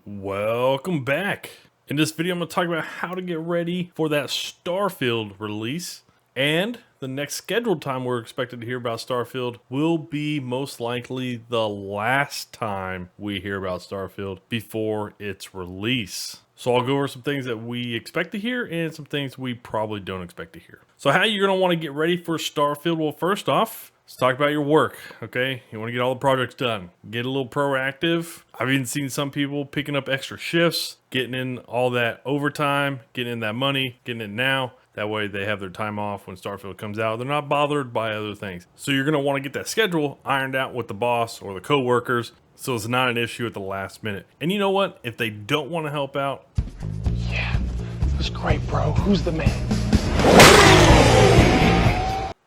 Welcome back. In this video, I'm going to talk about how to get ready for that Starfield release. And the next scheduled time we're expected to hear about Starfield will be most likely the last time we hear about Starfield before its release. So I'll go over some things that we expect to hear and some things we probably don't expect to hear. So how you're going to want to get ready for Starfield? Well, first off, let's talk about your work, okay? You want to get all the projects done. Get a little proactive. I've even seen some people picking up extra shifts, getting in all that overtime, getting in that money, getting it now. That way they have their time off when Starfield comes out. They're not bothered by other things. So you're going to want to get that schedule ironed out with the boss or the coworkers so it's not an issue at the last minute. And you know what? If they don't want to help out, yeah, it was great, bro. Who's the man?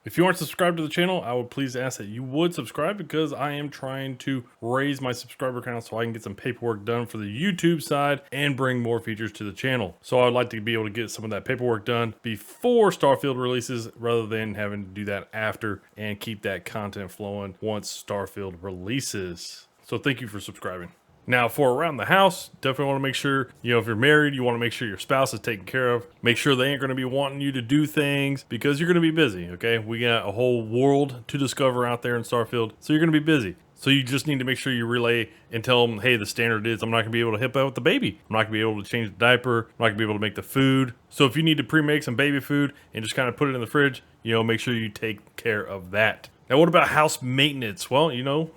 if you aren't subscribed to the channel, I would please ask that you would subscribe because I am trying to raise my subscriber count so I can get some paperwork done for the YouTube side and bring more features to the channel. So I'd like to be able to get some of that paperwork done before Starfield releases rather than having to do that after and keep that content flowing once Starfield releases. So thank you for subscribing. Now, for around the house, definitely want to make sure, if you're married, you want to make sure your spouse is taken care of. Make sure they ain't going to be wanting you to do things because you're going to be busy, okay? We got a whole world to discover out there in Starfield, so you're going to be busy. So you just need to make sure you relay and tell them, hey, the standard is I'm not going to be able to help out with the baby. I'm not going to be able to change the diaper. I'm not going to be able to make the food. So if you need to pre-make some baby food and just kind of put it in the fridge, make sure you take care of that. Now, what about house maintenance? Well,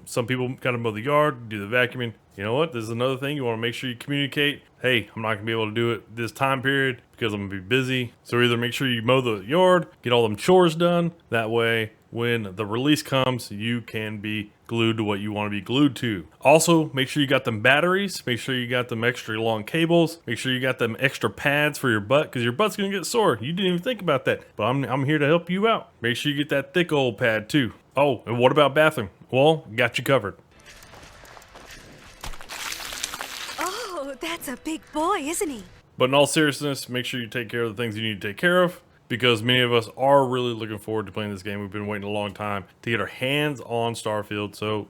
some people kind of mow the yard, do the vacuuming. You know what? This is another thing. You want to make sure you communicate. Hey, I'm not going to be able to do it this time period because I'm going to be busy. So either make sure you mow the yard, get all them chores done. That way, when the release comes, you can be glued to what you want to be glued to. Also, make sure you got them batteries. Make sure you got them extra long cables. Make sure you got them extra pads for your butt because your butt's going to get sore. You didn't even think about that, but I'm here to help you out. Make sure you get that thick old pad too. Oh, and what about bathroom? Well, got you covered. Oh, that's a big boy, isn't he? But in all seriousness, make sure you take care of the things you need to take care of because many of us are really looking forward to playing this game. We've been waiting a long time to get our hands on Starfield. So,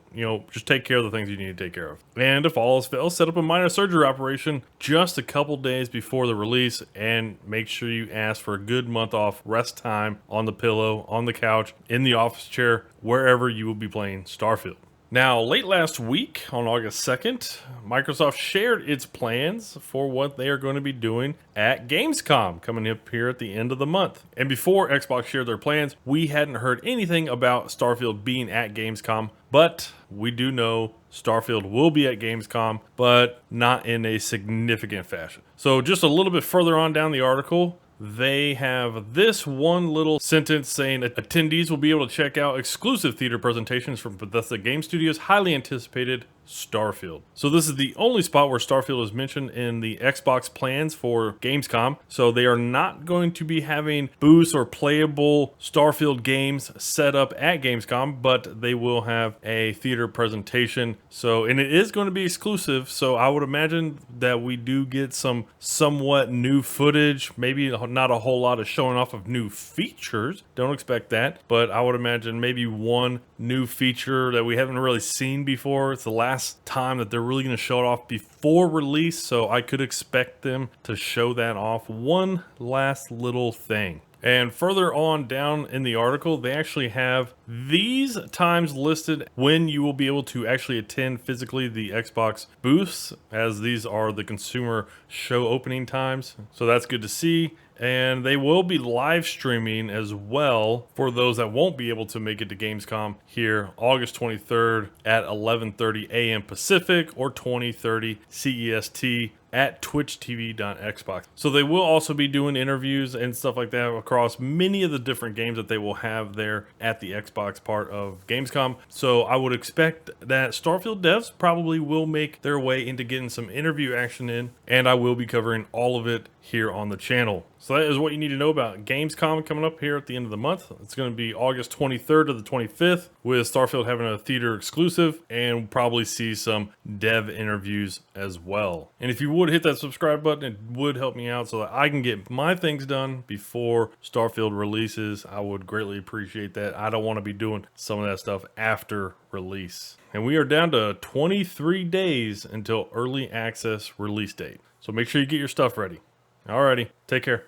just take care of the things you need to take care of. And if all else fails, set up a minor surgery operation just a couple days before the release and make sure you ask for a good month off rest time on the pillow, on the couch, in the office chair, wherever you will be playing Starfield. Now, late last week, on August 2nd, Microsoft shared its plans for what they are going to be doing at Gamescom, coming up here at the end of the month. And before Xbox shared their plans, we hadn't heard anything about Starfield being at Gamescom, but we do know Starfield will be at Gamescom, but not in a significant fashion. So just a little bit further on down the article, they have this one little sentence saying attendees will be able to check out exclusive theater presentations from Bethesda Game Studios' highly anticipated Starfield. So this is the only spot where Starfield is mentioned in the Xbox plans for Gamescom. So they are not going to be having booths or playable Starfield games set up at Gamescom, but they will have a theater presentation. And it is going to be exclusive. So I would imagine that we do get some somewhat new footage, maybe not a whole lot of showing off of new features. Don't expect that, but I would imagine maybe one new feature that we haven't really seen before. It's the last time that they're really going to show it off before release, so I could expect them to show that off. One last little thing. And further on down in the article, they actually have these times listed when you will be able to actually attend physically the Xbox booths, as these are the consumer show opening times. So that's good to see. And they will be live streaming as well for those that won't be able to make it to Gamescom here August 23rd at 11:30 a.m. Pacific or 20:30 CEST at twitchtv.xbox. So they will also be doing interviews and stuff like that across many of the different games that they will have there at the Xbox part of Gamescom. So I would expect that Starfield devs probably will make their way into getting some interview action in, and I will be covering all of it here on the channel. So So that is what you need to know about Gamescom coming up here at the end of the month. It's going to be August 23rd to the 25th, with Starfield having a theater exclusive, and we'll probably see some dev interviews as well. And if you would hit that subscribe button, it would help me out so that I can get my things done before Starfield releases. I would greatly appreciate that. I don't want to be doing some of that stuff after release. And we are down to 23 days until early access release date. So make sure you get your stuff ready. Alrighty, take care.